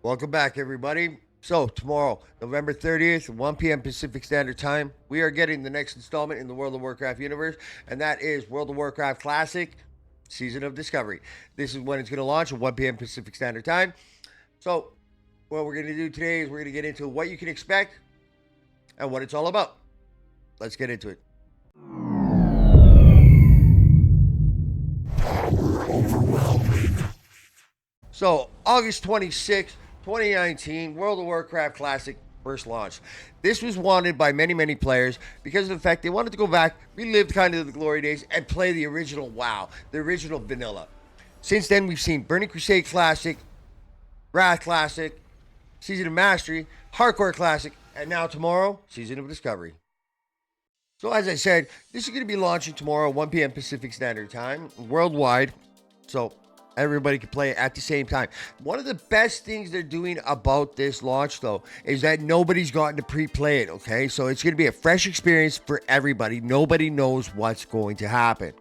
Welcome back, everybody. So, tomorrow, November 30th, 1 p.m. Pacific Standard Time, we are getting the next installment in the World of Warcraft universe, and that is World of Warcraft Classic Season of Discovery. This is when it's going to launch at 1 p.m. Pacific Standard Time. So, what we're going to do today is we're going to get into what you can expect and what it's all about. Let's get into it. So, August 26th, 2019, World of Warcraft Classic first launch. This was wanted by many, many players because of the fact they wanted to go back, relive kind of the glory days, and play the original WoW, the original vanilla. Since then, we've seen Burning Crusade Classic, Wrath Classic, Season of Mastery, Hardcore Classic, and now tomorrow, Season of Discovery. So, as I said, this is going to be launching tomorrow, 1 p.m. Pacific Standard Time, worldwide. So, everybody can play it at the same time. One of the best things they're doing about this launch, though, is that nobody's gotten to pre play it, okay? So, it's going to be a fresh experience for everybody. Nobody knows what's going to happen.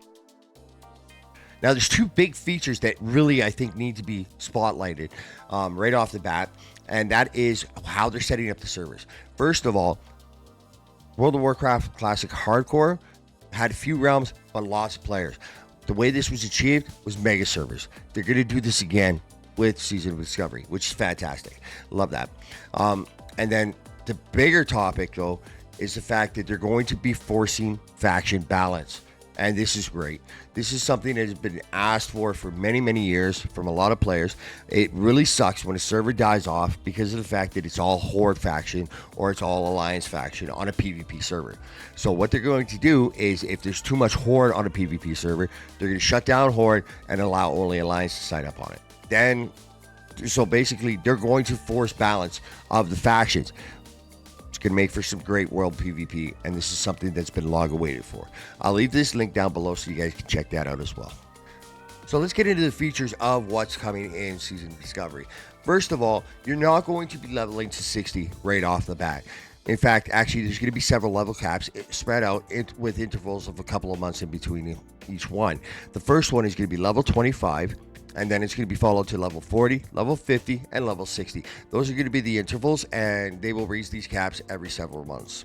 Now, there's two big features that really, I think, need to be spotlighted right off the bat, and that is how they're setting up the servers. First of all, World of Warcraft Classic Hardcore had a few realms, but lots of players. The way this was achieved was mega servers. They're going to do this again with Season of Discovery, which is fantastic. Love that. And then the bigger topic, though, is the fact that they're going to be forcing faction balance. And this is great. This is something that has been asked for many, many years from a lot of players. It really sucks when a server dies off because of the fact that it's all Horde faction or it's all Alliance faction on a PvP server. So what they're going to do is if there's too much Horde on a PvP server, they're going to shut down Horde and allow only Alliance to sign up on it. So basically, they're going to force balance of the factions. It's going to make for some great world PvP, and this is something that's been long awaited for. I'll leave this link down below so you guys can check that out as well. So let's get into the features of what's coming in Season Discovery. First of all, you're not going to be leveling to 60 right off the bat. In fact, actually, there's going to be several level caps spread out with intervals of a couple of months in between each one. The first one is going to be level 25, and then it's going to be followed to level 40, level 50, and level 60. Those are going to be the intervals, and they will raise these caps every several months.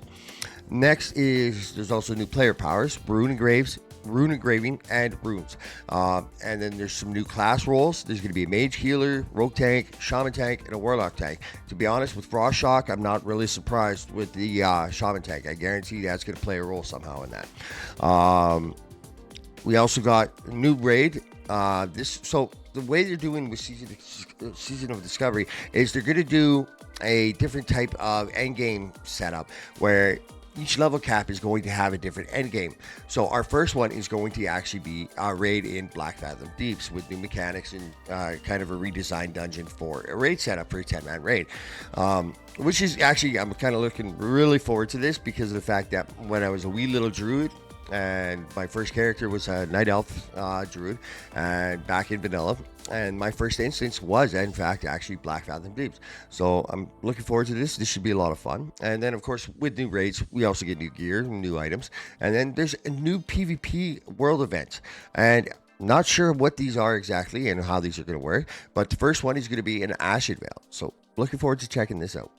Next is there's also new player powers, rune engraving, and runes. And then there's some new class roles. There's going to be a mage healer, rogue tank, shaman tank, and a warlock tank. To be honest, with Frost Shock, I'm not really surprised with the shaman tank. I guarantee that's going to play a role somehow in that. We also got new raid. So the way they're doing with Season of Discovery is they're going to do a different type of end game setup where each level cap is going to have a different end game. So our first one is going to actually be a raid in Black Fathom Deeps with new mechanics and kind of a redesigned dungeon for a raid setup for a 10-man raid. Which is actually, I'm kind of looking really forward to this because of the fact that when I was a wee little druid, and my first character was a night elf druid and back in vanilla, and my first instance was in fact actually Black Fathom Deeps. So I'm looking forward to this should be a lot of fun. And then of course with new raids we also get new gear, new items, and then there's a new PvP world event, and not sure what these are exactly and how these are going to work, but the first one is going to be an Ashen Veil, so looking forward to checking this out.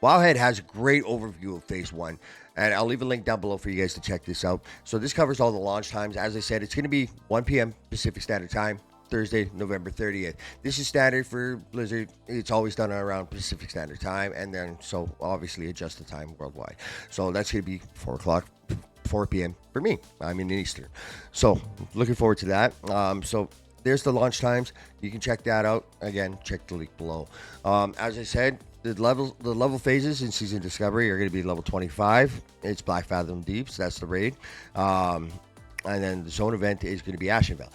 Wowhead has a great overview of Phase 1, and I'll leave a link down below for you guys to check this out. So this covers all the launch times. As I said, it's going to be 1 p.m. Pacific Standard Time, Thursday, November 30th. This is standard for Blizzard. It's always done around Pacific Standard Time, and then so obviously adjust the time worldwide. So that's going to be 4 p.m. for me. I'm in Eastern. So looking forward to that. So there's the launch times. You can check that out. Again, check the link below. As I said, the level phases in Season Discovery are going to be level 25. It's Black Fathom Deeps. That's the raid. And then the zone event is going to be Ashen Veil.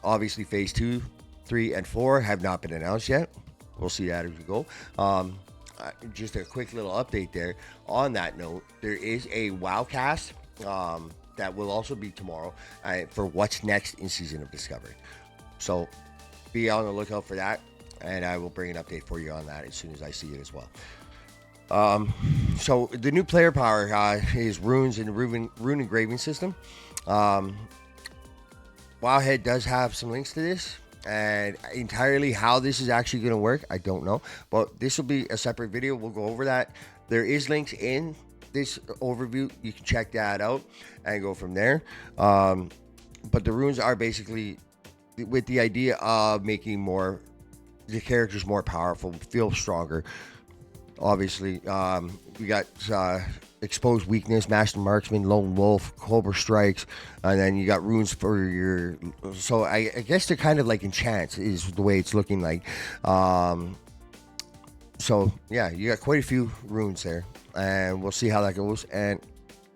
Obviously, Phase 2, 3, and 4 have not been announced yet. We'll see that as we go. Just a quick little update there. On that note, there is a Wowcast that will also be tomorrow for what's next in Season of Discovery. So be on the lookout for that, and I will bring an update for you on that as soon as I see it as well. So the new player power is runes and rune engraving system. Wowhead does have some links to this. And entirely how this is actually going to work, I don't know. But this will be a separate video. We'll go over that. There is links in this overview. You can check that out and go from there. But the runes are basically with the idea of making the characters more powerful, feel stronger. Obviously, we got exposed weakness, master marksman, lone wolf, cobra strikes, and then you got runes for your. So I guess they're kind of like enchants is the way it's looking like. So yeah, you got quite a few runes there, and we'll see how that goes. And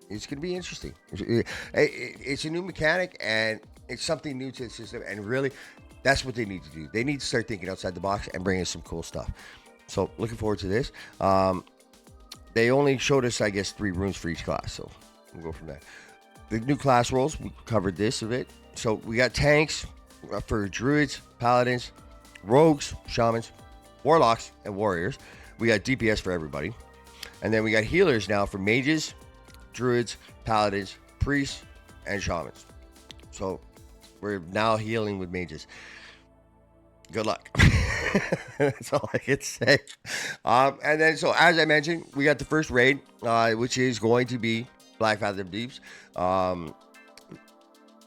it's gonna be interesting. It's a new mechanic, and it's something new to the system. And really, that's what they need to do. They need to start thinking outside the box and bring in some cool stuff. So looking forward to this. They only showed us, I guess, 3 runes for each class. So we'll go from there. The new class roles, we covered this a bit. So we got tanks for druids, paladins, rogues, shamans, warlocks, and warriors. We got DPS for everybody. And then we got healers now for mages, druids, paladins, priests, and shamans. So we're now healing with mages. Good luck. That's all I can say. And then, so as I mentioned, we got the first raid, which is going to be Black Fathom Deeps.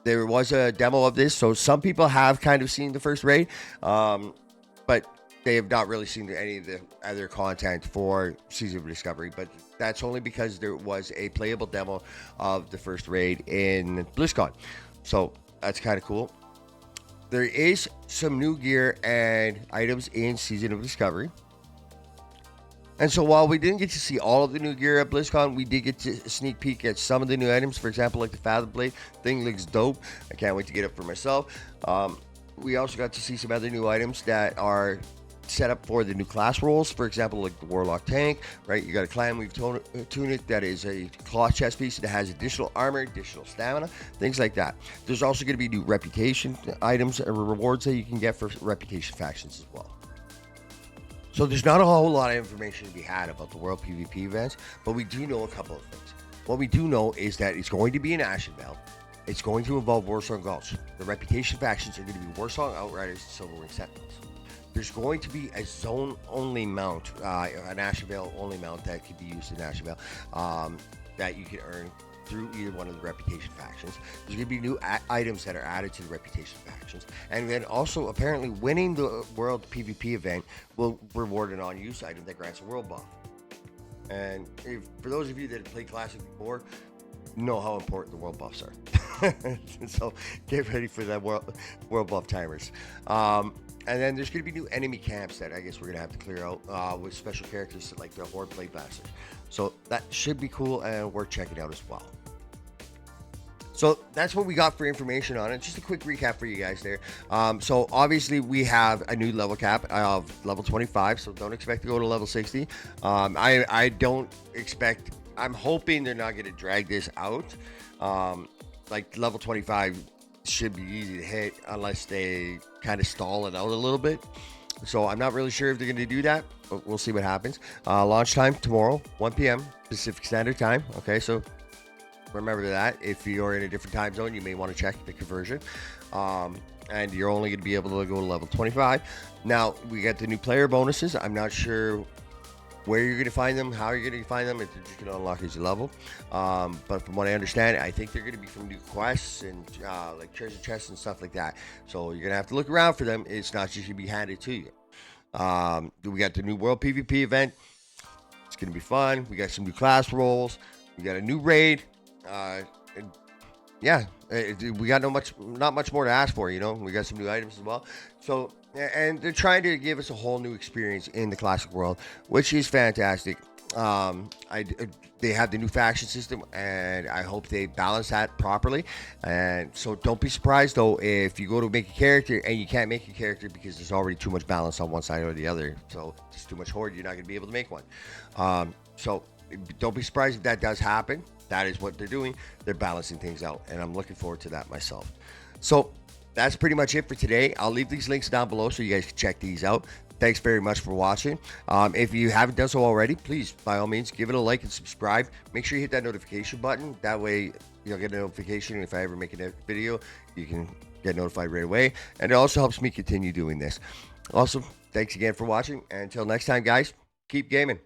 There was a demo of this, so some people have kind of seen the first raid, but they have not really seen any of the other content for Season of Discovery. But that's only because there was a playable demo of the first raid in BlizzCon. So that's kind of cool. There is some new gear and items in Season of Discovery. And so while we didn't get to see all of the new gear at BlizzCon, we did get to sneak peek at some of the new items. For example, like the Fathom Blade thing looks dope. I can't wait to get it for myself. We also got to see some other new items that are set up for the new class roles. For example, like the Warlock tank, right? You got a Clan Weave tunic that is a cloth chest piece that has additional armor, additional stamina, things like that. There's also going to be new reputation items and rewards that you can get for reputation factions as well. So there's not a whole lot of information to be had about the World PvP events, but we do know a couple of things. What we do know is that it's going to be in Ashenvale. It's going to involve Warsong Gulch. The reputation factions are going to be Warsong Outriders and Silverwing Sentinels. There's going to be a zone-only mount, an Ashenvale-only mount that could be used in Ashenvale, that you can earn through either one of the reputation factions. There's going to be new items that are added to the reputation factions. And then also, apparently, winning the World PvP event will reward an on-use item that grants a world buff. And for those of you that have played Classic before, know how important the world buffs are. So get ready for that world buff timers. And then there's going to be new enemy camps that I guess we're going to have to clear out with special characters like the Horde Blade Blaster. So that should be cool and worth checking out as well. So that's what we got for information on it. Just a quick recap for you guys there. So obviously we have a new level cap of level 25, so don't expect to go to level 60. I don't expect, I'm hoping they're not going to drag this out. Like level 25 should be easy to hit unless they kind of stall it out a little bit. So I'm not really sure if they're going to do that, but we'll see what happens. Launch time tomorrow, 1 p.m. Pacific Standard Time. Okay, so remember that. If you're in a different time zone, you may want to check the conversion. And you're only going to be able to go to level 25. Now, we got the new player bonuses. I'm not sure where you're going to find them, how you're going to find them, if they're just going to unlock as you level. But from what I understand, I think they're going to be from new quests and like treasure chests and stuff like that. So you're going to have to look around for them. It's not just going to be handed to you. We got the new World PvP event. It's going to be fun. We got some new class roles. We got a new raid. And yeah, we got not much more to ask for, you know. We got some new items as well. So, and they're trying to give us a whole new experience in the classic world, which is fantastic. They have the new faction system, and I hope they balance that properly. And so don't be surprised, though, if you go to make a character and you can't make a character because there's already too much balance on one side or the other. So it's too much horde, you're not going to be able to make one. So don't be surprised if that does happen. That is what they're doing. They're balancing things out, and I'm looking forward to that myself. So that's pretty much it for today. I'll leave these links down below so you guys can check these out. Thanks very much for watching. If you haven't done so already, please, by all means, give it a like and subscribe. Make sure you hit that notification button. That way, you'll get a notification. If I ever make a video, you can get notified right away. And it also helps me continue doing this. Also, thanks again for watching. And until next time, guys, keep gaming.